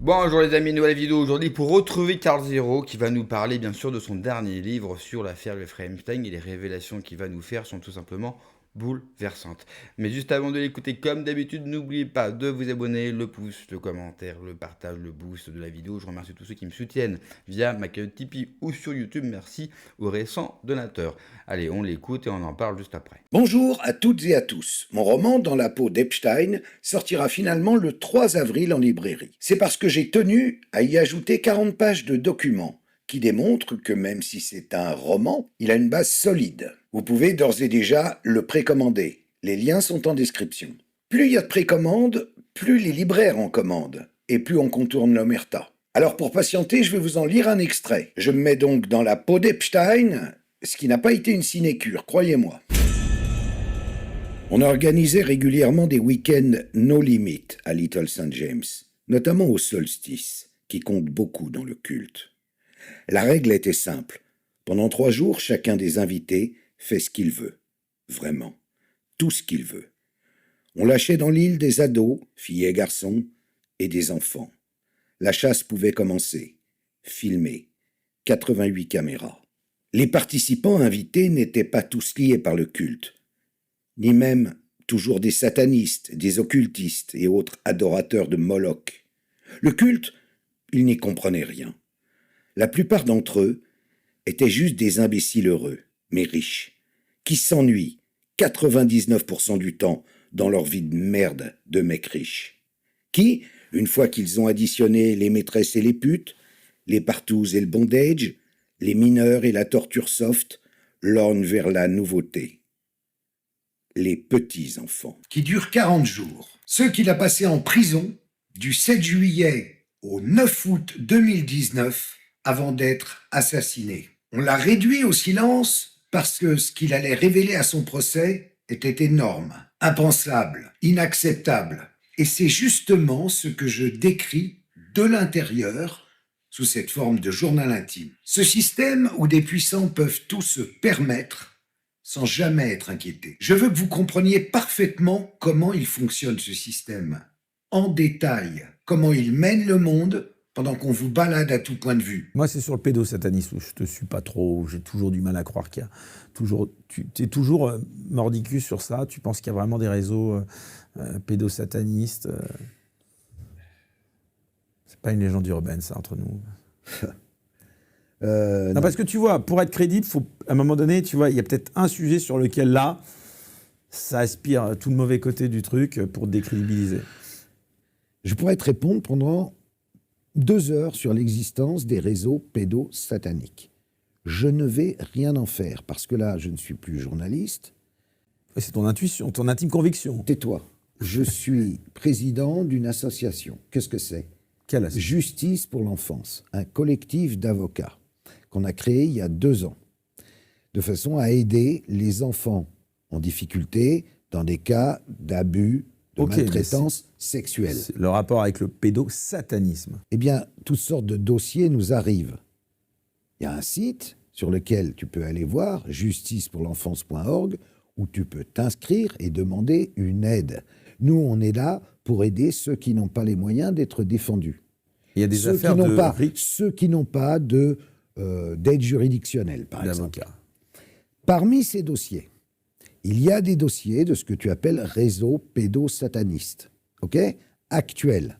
Bonjour les amis, nouvelle vidéo aujourd'hui pour retrouver Carl Zero qui va nous parler bien sûr de son dernier livre sur l'affaire Jeffrey Epstein et les révélations qu'il va nous faire sont tout simplement bouleversantes. Mais juste avant de l'écouter, comme d'habitude, n'oubliez pas de vous abonner, le pouce, le commentaire, le partage, le boost de la vidéo. Je remercie tous ceux qui me soutiennent via ma chaîne Tipeee ou sur YouTube. Merci aux récents donateurs. Allez, on l'écoute et on en parle juste après. Bonjour à toutes et à tous. Mon roman Dans la peau d'Epstein sortira finalement le 3 avril en librairie. C'est parce que j'ai tenu à y ajouter 40 pages de documents qui démontrent que même si c'est un roman, il a une base solide. Vous pouvez d'ores et déjà le précommander. Les liens sont en description. Plus il y a de précommandes, plus les libraires en commandent et plus on contourne l'omerta. Alors pour patienter, je vais vous en lire un extrait. Je me mets donc dans la peau d'Epstein, ce qui n'a pas été une sinécure, croyez-moi. On organisait régulièrement des week-ends no limit à Little St. James, notamment au solstice, qui compte beaucoup dans le culte. La règle était simple. Pendant 3 jours, chacun des invités fait ce qu'il veut. Vraiment. Tout ce qu'il veut. On lâchait dans l'île des ados, filles et garçons, et des enfants. La chasse pouvait commencer. Filmée. 88 caméras. Les participants invités n'étaient pas tous liés par le culte, ni même toujours des satanistes, des occultistes et autres adorateurs de Moloch. Le culte, ils n'y comprenaient rien. La plupart d'entre eux étaient juste des imbéciles heureux, mais riches, qui s'ennuient 99% du temps dans leur vie de merde de mecs riches. Qui, une fois qu'ils ont additionné les maîtresses et les putes, les partous et le bondage, les mineurs et la torture soft, lorgnent vers la nouveauté. Les petits-enfants. Qui durent 40 jours. Ceux qu'il a passés en prison du 7 juillet au 9 août 2019 avant d'être assassiné. On l'a réduit au silence parce que ce qu'il allait révéler à son procès était énorme, impensable, inacceptable. Et c'est justement ce que je décris de l'intérieur sous cette forme de journal intime. Ce système où des puissants peuvent tout se permettre sans jamais être inquiétés. Je veux que vous compreniez parfaitement comment il fonctionne ce système, en détail, comment il mène le monde pendant qu'on vous balade à tout point de vue. Moi, c'est sur le pédosatanisme où je te suis pas trop, où j'ai toujours du mal à croire qu'il y a toujours... Tu es toujours mordicus sur ça, tu penses qu'il y a vraiment des réseaux pédosatanistes. C'est pas une légende urbaine, ça, entre nous. Non, parce que tu vois, pour être crédible, faut, à un moment donné, tu vois, il y a peut-être un sujet sur lequel, là, ça aspire tout le mauvais côté du truc pour te décrédibiliser. Je pourrais te répondre pendant 2 heures sur l'existence des réseaux pédosataniques. Je ne vais rien en faire, parce que là, je ne suis plus journaliste. C'est ton intuition, ton intime conviction. Tais-toi. Je suis président d'une association. Qu'est-ce que c'est ? Quelle association ? Justice pour l'enfance, un collectif d'avocats qu'on a créé il y a 2 ans, de façon à aider les enfants en difficulté dans des cas d'abus, de maltraitance sexuelle. Le rapport avec le pédosatanisme. Eh bien, toutes sortes de dossiers nous arrivent. Il y a un site sur lequel tu peux aller voir, justicepourlenfance.org, où tu peux t'inscrire et demander une aide. Nous, on est là pour aider ceux qui n'ont pas les moyens d'être défendus. Il y a des affaires ceux qui n'ont pas d'aide juridictionnelle, par exemple. Parmi ces dossiers, il y a des dossiers de ce que tu appelles réseau pédosataniste, ok, actuels.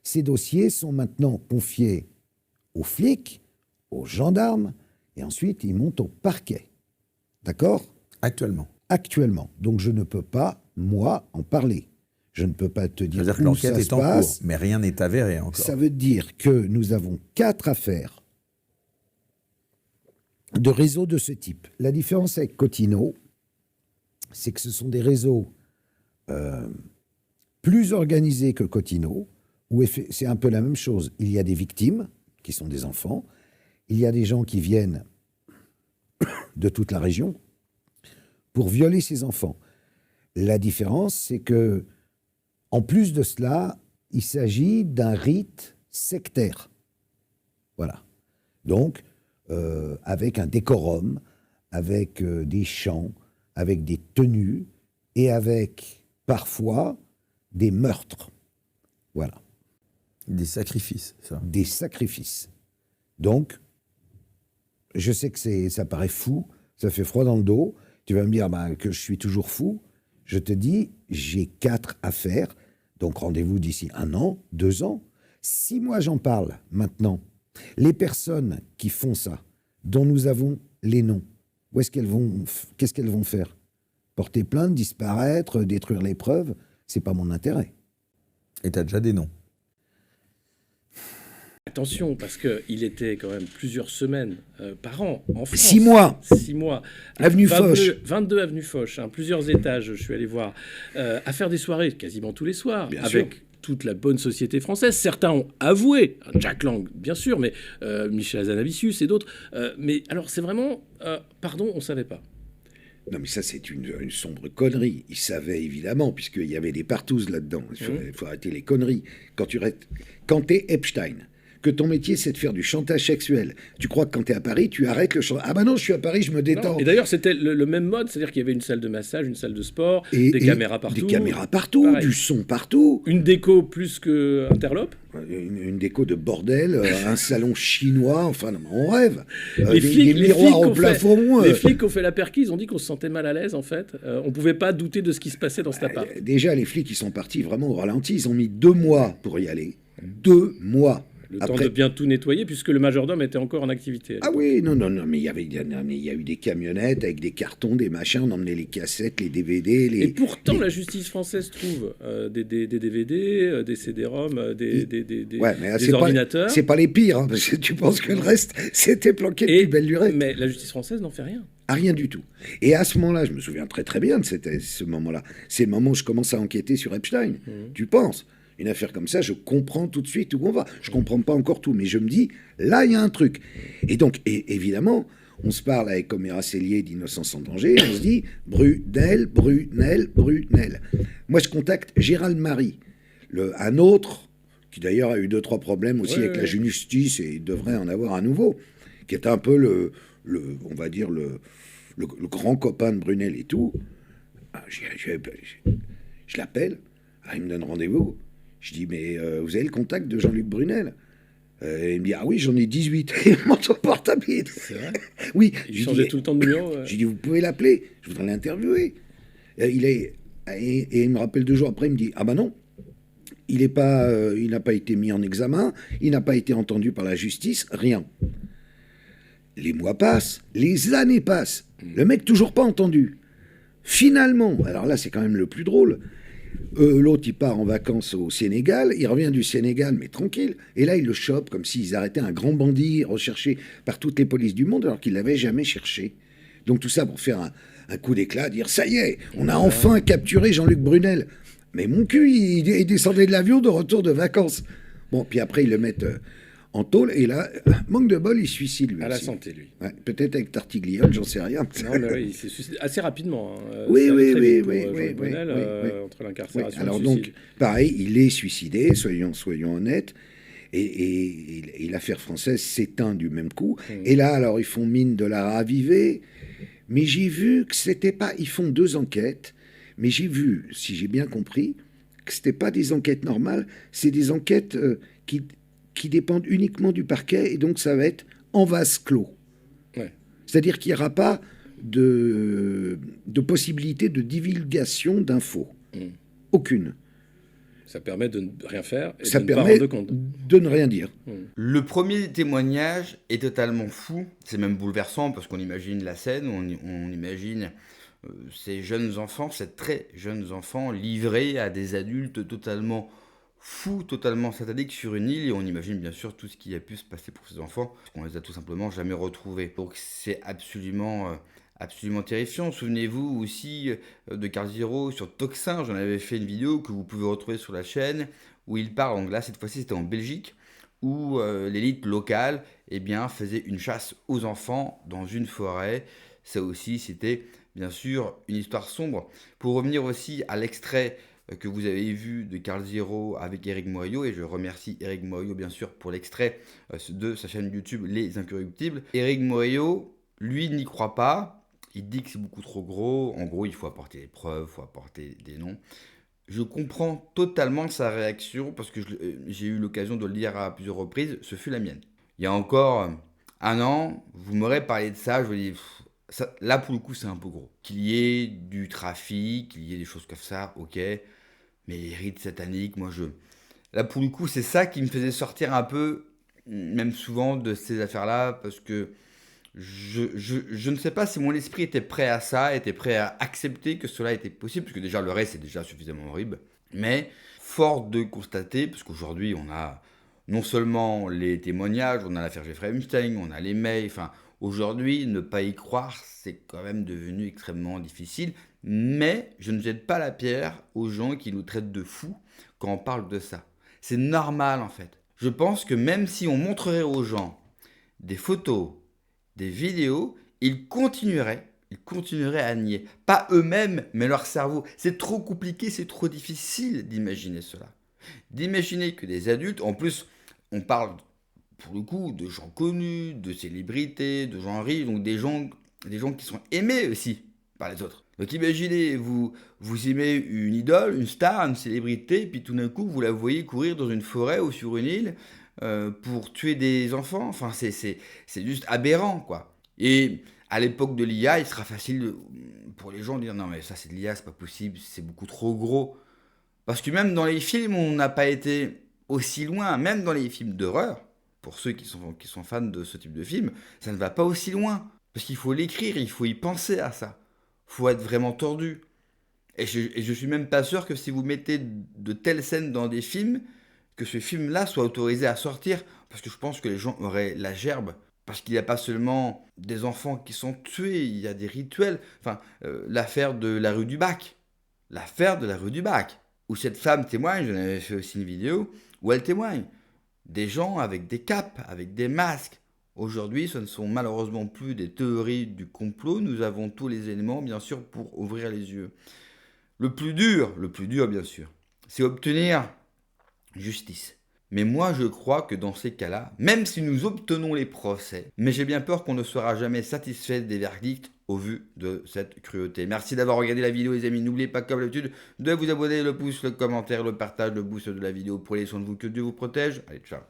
Ces dossiers sont maintenant confiés aux flics, aux gendarmes, et ensuite ils montent au parquet. D'accord ? Actuellement. Actuellement. Donc je ne peux pas, moi, en parler. Je ne peux pas te dire que où ça se passe. Mais rien n'est avéré encore. Ça veut dire que nous avons 4 affaires de réseaux de ce type. La différence avec Cotino, c'est que ce sont des réseaux plus organisés que Cotino, où c'est un peu la même chose. Il y a des victimes, qui sont des enfants, il y a des gens qui viennent de toute la région pour violer ces enfants. La différence, c'est que, en plus de cela, il s'agit d'un rite sectaire. Voilà. Donc, avec un décorum, avec des chants, avec des tenues et avec, parfois, des meurtres. Voilà. Des sacrifices, ça. Des sacrifices. Donc, je sais que ça paraît fou, ça fait froid dans le dos. Tu vas me dire que je suis toujours fou. Je te dis, j'ai 4 à faire. Donc rendez-vous d'ici 1 an, 2 ans. Si moi j'en parle maintenant, les personnes qui font ça, dont nous avons les noms, qu'est-ce qu'elles vont faire? Porter plainte, disparaître, détruire les preuves? C'est pas mon intérêt. Et tu as déjà des noms. Attention, parce qu'il était quand même plusieurs semaines par an en France. 6 mois. 6 mois. Avenue Foch. 22 avenue Foch, plusieurs étages, je suis allé voir. À faire des soirées quasiment tous les soirs. Bien avec sûr. toute la bonne société française. Certains ont avoué, Jack Lang, bien sûr, mais Michel Hazanavicius et d'autres. Mais alors, c'est vraiment... pardon, on ne savait pas. Non, mais ça, c'est une sombre connerie. Ils savaient, évidemment, puisqu'il y avait des partouzes là-dedans. Il faut arrêter les conneries. Quand t'es Epstein, que ton métier, c'est de faire du chantage sexuel, tu crois que quand t'es à Paris, tu arrêtes le chantage. Ah bah non, je suis à Paris, je me détends. Non. Et d'ailleurs, c'était le même mode, c'est-à-dire qu'il y avait une salle de massage, une salle de sport, des caméras partout. Des caméras partout, Pareil. du son partout. Une déco plus que interlope. Une déco de bordel, un salon chinois, enfin, non, on rêve. Les flics, des miroirs au plafond. Les flics qui ont fait la perquise ont dit qu'on se sentait mal à l'aise, en fait. On pouvait pas douter de ce qui se passait dans cet appart. Déjà, les flics, ils sont partis vraiment au ralenti. Ils ont mis 2 mois pour y aller. 2 mois. Le temps de bien tout nettoyer, puisque le majordome était encore en activité. Ah oui, non, mais il y a eu des camionnettes avec des cartons, des machins, on emmenait les cassettes, les DVD, Et pourtant, la justice française trouve des DVD, des CD-ROM, des ouais, mais des ordinateurs. C'est pas les pires, hein, parce que tu penses que le reste, c'était planqué depuis belle lurette. Mais la justice française n'en fait rien. Ah, rien du tout. Et à ce moment-là, je me souviens très très bien de ce moment-là. C'est le moment où je commence à enquêter sur Epstein. Tu penses? Une affaire comme ça, je comprends tout de suite où on va. Je comprends pas encore tout, mais je me dis, là, il y a un truc. Et donc, évidemment, on se parle avec Oméra Cellier d'Innocence en danger, et on se dit, Brunel. Moi, je contacte Gérald Marie, un autre, qui d'ailleurs a eu 2-3 problèmes aussi avec la justice, et il devrait en avoir à nouveau, qui est un peu on va dire, le grand copain de Brunel et tout. Je l'appelle, il me donne rendez-vous. Je dis, mais vous avez le contact de Jean-Luc Brunel? Il me dit, ah oui, j'en ai 18. Il me montre son portable. C'est vrai? Oui. Il changeait tout le temps de numéro. J'ai dit, vous pouvez l'appeler, je voudrais l'interviewer. Et il me rappelle 2 jours après, il me dit, ah bah non, il n'a pas été mis en examen, il n'a pas été entendu par la justice, rien. Les mois passent, les années passent, le mec toujours pas entendu. Finalement, alors là c'est quand même le plus drôle, l'autre il part en vacances au Sénégal, il revient du Sénégal mais tranquille, et là il le chope comme s'ils arrêtaient un grand bandit recherché par toutes les polices du monde alors qu'il l'avait jamais cherché. Donc tout ça pour faire un coup d'éclat, dire ça y est, on a enfin capturé Jean-Luc Brunel. Mais mon cul, il descendait de l'avion de retour de vacances. Bon, puis après ils le mettent en tôle, et là, manque de bol, il se suicide lui À la aussi. santé, lui. Ouais, peut-être avec Tartiglione, j'en sais rien. Non, mais oui, il s'est suicidé assez rapidement. Oui, Ça allait très vite pour oui, Jean-Luc Brunel, oui. entre l'incarcération Alors et le suicide. donc, pareil, il est suicidé, soyons honnêtes, et l'affaire française s'éteint du même coup. Et là, alors, ils font mine de la raviver, mais j'ai vu que c'était pas... Ils font 2 enquêtes, mais j'ai vu, si j'ai bien compris, que c'était pas des enquêtes normales, c'est des enquêtes qui dépendent uniquement du parquet, et donc ça va être en vase clos. Ouais. C'est-à-dire qu'il n'y aura pas de possibilité de divulgation d'infos. Aucune. Ça permet de ne rien faire et Ça de ne pas permet rendre compte. de ne rien dire. Le premier témoignage est totalement fou, c'est même bouleversant parce qu'on imagine la scène, on imagine ces jeunes enfants, ces très jeunes enfants livrés à des adultes totalement fous, totalement sataniques sur une île, et on imagine bien sûr tout ce qui a pu se passer pour ces enfants, parce qu'on les a tout simplement jamais retrouvés. Donc c'est absolument terrifiant. Souvenez-vous aussi de Carl Zero sur Toxin, j'en avais fait une vidéo que vous pouvez retrouver sur la chaîne, où il parle, donc là cette fois-ci c'était en Belgique, où l'élite locale faisait une chasse aux enfants dans une forêt. Ça aussi c'était bien sûr une histoire sombre. Pour revenir aussi à l'extrait que vous avez vu de Carl Zero avec Éric Morillo, et je remercie Éric Morillo bien sûr pour l'extrait de sa chaîne YouTube Les Incorruptibles. Éric Morillo, lui, n'y croit pas, il dit que c'est beaucoup trop gros, en gros il faut apporter des preuves, il faut apporter des noms. Je comprends totalement sa réaction parce que j'ai eu l'occasion de le lire à plusieurs reprises. Ce fut la mienne. Il y a encore un an, vous m'aurez parlé de ça. Je me dis, là pour le coup, c'est un peu gros. Qu'il y ait du trafic, qu'il y ait des choses comme ça, ok. Mais les rites sataniques, là pour le coup, c'est ça qui me faisait sortir un peu, même souvent, de ces affaires-là parce que je ne sais pas si mon esprit était prêt à ça, était prêt à accepter que cela était possible, parce que déjà le reste est déjà suffisamment horrible. Mais fort de constater, parce qu'aujourd'hui on a non seulement les témoignages, on a l'affaire Jeffrey Epstein, on a les mails, enfin aujourd'hui ne pas y croire c'est quand même devenu extrêmement difficile. Mais je ne jette pas la pierre aux gens qui nous traitent de fous quand on parle de ça. C'est normal en fait. Je pense que même si on montrerait aux gens des photos, des vidéos, ils continueraient à nier. Pas eux-mêmes, mais leur cerveau. C'est trop compliqué, c'est trop difficile d'imaginer cela. D'imaginer que des adultes, en plus, on parle pour le coup de gens connus, de célébrités, de gens riches, donc des gens qui sont aimés aussi par les autres. Donc imaginez, vous aimez une idole, une star, une célébrité, et puis tout d'un coup, vous la voyez courir dans une forêt ou sur une île pour tuer des enfants. Enfin, c'est juste aberrant, quoi. Et à l'époque de l'IA, il sera facile pour les gens de dire non, mais ça c'est de l'IA, c'est pas possible, c'est beaucoup trop gros. Parce que même dans les films, on n'a pas été aussi loin, même dans les films d'horreur, pour ceux qui sont fans de ce type de film, ça ne va pas aussi loin. Parce qu'il faut l'écrire, il faut y penser à ça. Il faut être vraiment tordu. Et je suis même pas sûr que si vous mettez de telles scènes dans des films, que ce film-là soit autorisé à sortir, parce que je pense que les gens auraient la gerbe. Parce qu'il n'y a pas seulement des enfants qui sont tués, il y a des rituels. Enfin, l'affaire de la rue du Bac. L'affaire de la rue du Bac. Où cette femme témoigne, j'en avais fait aussi une vidéo, où elle témoigne. Des gens avec des capes, avec des masques. Aujourd'hui, ce ne sont malheureusement plus des théories du complot. Nous avons tous les éléments, bien sûr, pour ouvrir les yeux. Le plus dur, bien sûr, c'est obtenir justice. Mais moi, je crois que dans ces cas-là, même si nous obtenons les procès, mais j'ai bien peur qu'on ne sera jamais satisfait des verdicts au vu de cette cruauté. Merci d'avoir regardé la vidéo, les amis. N'oubliez pas, comme d'habitude, de vous abonner, le pouce, le commentaire, le partage, le boost de la vidéo. Prenez soin de vous, que Dieu vous protège. Allez, ciao.